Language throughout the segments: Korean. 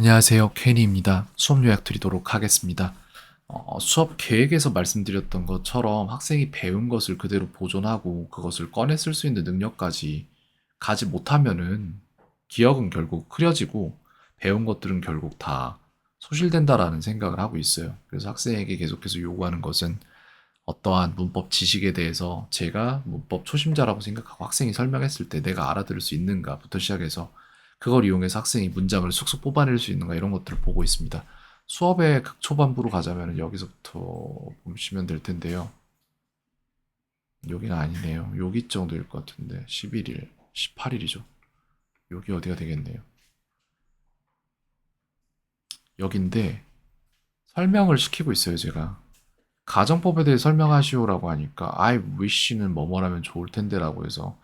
안녕하세요. 케니입니다. 수업 요약 드리도록 하겠습니다. 수업 계획에서 말씀드렸던 것처럼 학생이 배운 것을 그대로 보존하고 그것을 꺼내 쓸 수 있는 능력까지 가지 못하면은 기억은 결국 흐려지고 배운 것들은 결국 다 소실된다라는 생각을 하고 있어요. 그래서 학생에게 계속해서 요구하는 것은 어떠한 문법 지식에 대해서 제가 문법 초심자라고 생각하고 학생이 설명했을 때 내가 알아들을 수 있는가부터 시작해서 그걸 이용해서 학생이 문장을 쑥쑥 뽑아낼 수 있는가 이런 것들을 보고 있습니다. 수업의 극초반부로 가자면 여기서부터 보시면 될 텐데요. 여기가 아니네요. 여기 정도일 것 같은데 11일, 18일이죠. 여기 어디가 되겠네요. 여긴데 설명을 시키고 있어요, 제가. 가정법에 대해 설명하시오라고 하니까 I wish는 뭐뭐라면 좋을 텐데라고 해서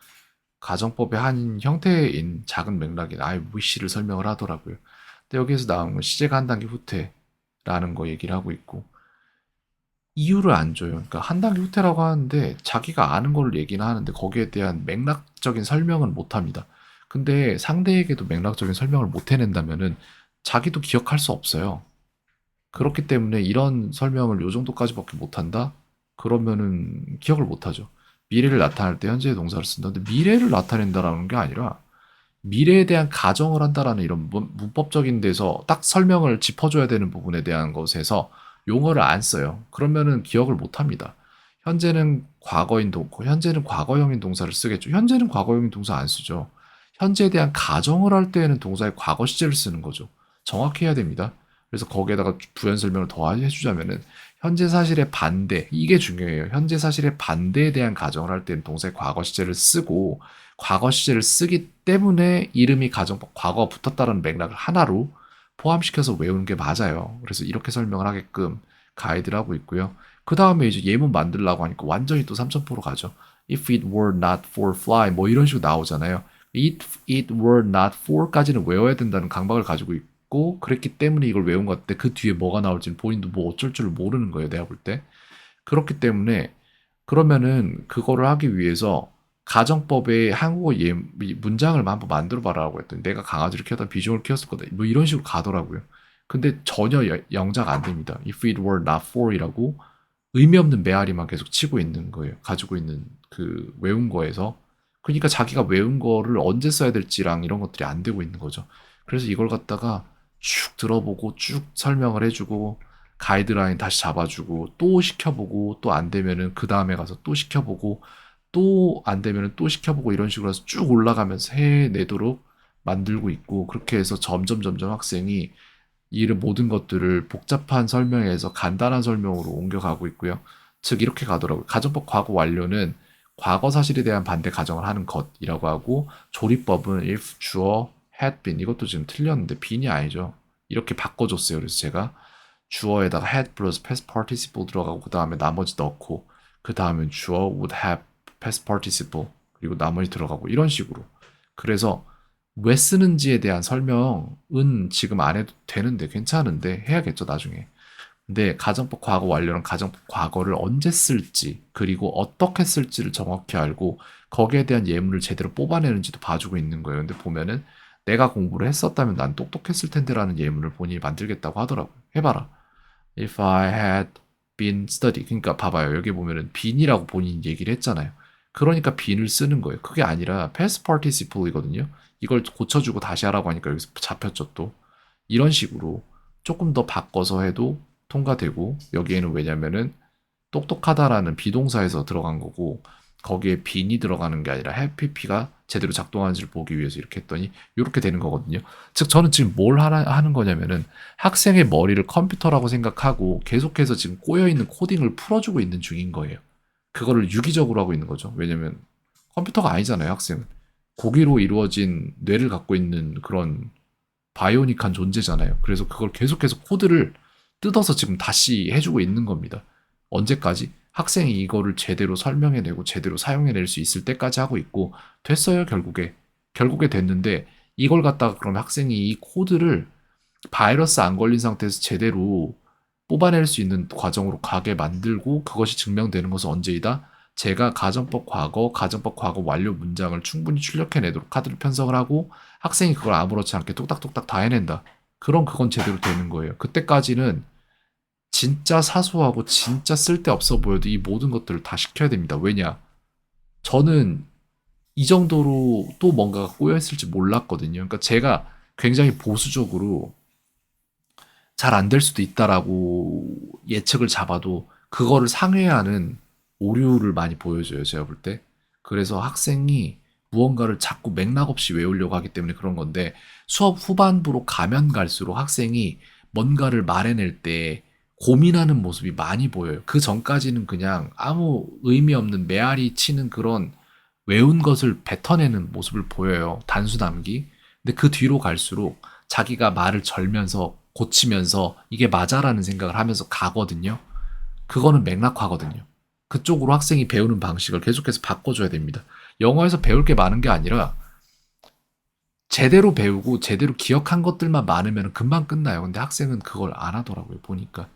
가정법의 한 형태인 작은 맥락인 I wish를 설명을 하더라고요. 근데 여기에서 나온 건 시제가 한 단계 후퇴라는 거 얘기를 하고 있고 이유를 안 줘요. 그러니까 한 단계 후퇴라고 하는데 자기가 아는 걸 얘기는 하는데 거기에 대한 맥락적인 설명은 못 합니다. 근데 상대에게도 맥락적인 설명을 못 해낸다면은 자기도 기억할 수 없어요. 그렇기 때문에 이런 설명을 요 정도까지밖에 못한다? 그러면은 기억을 못하죠. 미래를 나타낼 때 현재의 동사를 쓴다. 근데 미래를 나타낸다라는 게 아니라 미래에 대한 가정을 한다라는 이런 문법적인 데서 딱 설명을 짚어줘야 되는 부분에 대한 것에서 용어를 안 써요. 그러면은 기억을 못 합니다. 현재는 과거형인 동사를 쓰겠죠. 현재는 과거형인 동사 안 쓰죠. 현재에 대한 가정을 할 때에는 동사의 과거 시제를 쓰는 거죠. 정확히 해야 됩니다. 그래서 거기에다가 부연 설명을 더 해주자면은 현재 사실의 반대 이게 중요해요. 현재 사실의 반대에 대한 가정을 할 때는 동사의 과거 시제를 쓰고 과거 시제를 쓰기 때문에 이름이 가정법 과거가 붙었다는 맥락을 하나로 포함시켜서 외우는 게 맞아요. 그래서 이렇게 설명을 하게끔 가이드를 하고 있고요. 그 다음에 이제 예문 만들라고 하니까 완전히 또 3,000% 가죠. If it were not for fly 뭐 이런 식으로 나오잖아요. If it were not for까지는 외워야 된다는 강박을 가지고 있고 그랬기 때문에 이걸 외운 것 같은데 그 뒤에 뭐가 나올지는 본인도 뭐 어쩔 줄 모르는 거예요. 내가 볼 때. 그렇기 때문에 그러면은 그거를 하기 위해서 가정법의 한국어 문장을 한번 만들어 봐라고 했더니 내가 강아지를 키웠다 비숑을 키웠을 거다. 뭐 이런 식으로 가더라고요. 근데 전혀 영작 안 됩니다. If it were not for이라고 의미 없는 메아리만 계속 치고 있는 거예요. 가지고 있는 그 외운 거에서. 그러니까 자기가 외운 거를 언제 써야 될지랑 이런 것들이 안 되고 있는 거죠. 그래서 이걸 갖다가 쭉 들어보고 쭉 설명을 해주고 가이드라인 다시 잡아주고 또 시켜보고 또 안 되면은 그 다음에 가서 또 시켜보고 또 안 되면은 또 시켜보고 이런 식으로 해서 쭉 올라가면서 해내도록 만들고 있고 그렇게 해서 점점 학생이 이런 모든 것들을 복잡한 설명에서 간단한 설명으로 옮겨가고 있고요. 즉 이렇게 가더라고요. 가정법 과거 완료는 과거 사실에 대한 반대 가정을 하는 것이라고 하고 조리법은 if 주어 had been 이것도 지금 틀렸는데 bean이 아니죠. 이렇게 바꿔줬어요. 그래서 제가 주어에다가 had 플러스 past participle 들어가고 그 다음에 나머지 넣고 그 다음에 주어 would have past participle 그리고 나머지 들어가고 이런 식으로 그래서 왜 쓰는지에 대한 설명은 지금 안 해도 되는데 괜찮은데 해야겠죠 나중에. 근데 가정법 과거 완료는 가정법 과거를 언제 쓸지 그리고 어떻게 쓸지를 정확히 알고 거기에 대한 예문을 제대로 뽑아내는지도 봐주고 있는 거예요. 근데 보면은 내가 공부를 했었다면 난 똑똑했을 텐데라는 예문을 본인이 만들겠다고 하더라고요. 해봐라. If I had been study. 그러니까 봐봐요. 여기 보면은 been이라고 본인이 얘기를 했잖아요. 그러니까 been을 쓰는 거예요. 그게 아니라 past participle이거든요. 이걸 고쳐주고 다시 하라고 하니까 여기서 잡혔죠 또. 이런 식으로 조금 더 바꿔서 해도 통과되고 여기에는 왜냐면은 똑똑하다라는 비동사에서 들어간 거고 거기에 빈이 들어가는 게 아니라 해피피가 제대로 작동하는지를 보기 위해서 이렇게 했더니 이렇게 되는 거거든요. 즉 저는 지금 뭘 하는 거냐면은 학생의 머리를 컴퓨터라고 생각하고 계속해서 지금 꼬여있는 코딩을 풀어주고 있는 중인 거예요. 그거를 유기적으로 하고 있는 거죠. 왜냐면 컴퓨터가 아니잖아요, 학생은. 고기로 이루어진 뇌를 갖고 있는 그런 바이오닉한 존재잖아요. 그래서 그걸 계속해서 코드를 뜯어서 지금 다시 해주고 있는 겁니다. 언제까지? 학생이 이거를 제대로 설명해내고 제대로 사용해낼 수 있을 때까지 하고 있고 됐어요 결국에. 결국에 됐는데 이걸 갖다가 그럼 학생이 이 코드를 바이러스 안 걸린 상태에서 제대로 뽑아낼 수 있는 과정으로 가게 만들고 그것이 증명되는 것은 언제이다? 제가 가정법 과거 완료 문장을 충분히 출력해내도록 카드를 편성을 하고 학생이 그걸 아무렇지 않게 뚝딱뚝딱 다 해낸다. 그럼 그건 제대로 되는 거예요. 그때까지는 진짜 사소하고 진짜 쓸데없어 보여도 이 모든 것들을 다 시켜야 됩니다. 왜냐? 저는 이 정도로 또 뭔가가 꼬여있을지 몰랐거든요. 그러니까 제가 굉장히 보수적으로 잘 안 될 수도 있다라고 예측을 잡아도 그거를 상회하는 오류를 많이 보여줘요. 제가 볼 때. 그래서 학생이 무언가를 자꾸 맥락 없이 외우려고 하기 때문에 그런 건데 수업 후반부로 가면 갈수록 학생이 뭔가를 말해낼 때 고민하는 모습이 많이 보여요. 그 전까지는 그냥 아무 의미 없는 메아리 치는 그런 외운 것을 뱉어내는 모습을 보여요. 단순함기. 근데 그 뒤로 갈수록 자기가 말을 절면서 고치면서 이게 맞아라는 생각을 하면서 가거든요. 그거는 맥락화거든요. 그쪽으로 학생이 배우는 방식을 계속해서 바꿔줘야 됩니다. 영어에서 배울 게 많은 게 아니라 제대로 배우고 제대로 기억한 것들만 많으면 금방 끝나요. 근데 학생은 그걸 안 하더라고요. 보니까.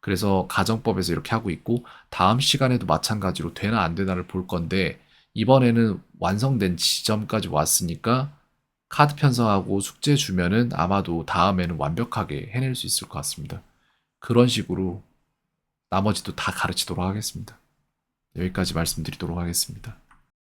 그래서 가정법에서 이렇게 하고 있고 다음 시간에도 마찬가지로 되나 안 되나를 볼 건데 이번에는 완성된 지점까지 왔으니까 카드 편성하고 숙제 주면은 아마도 다음에는 완벽하게 해낼 수 있을 것 같습니다. 그런 식으로 나머지도 다 가르치도록 하겠습니다. 여기까지 말씀드리도록 하겠습니다.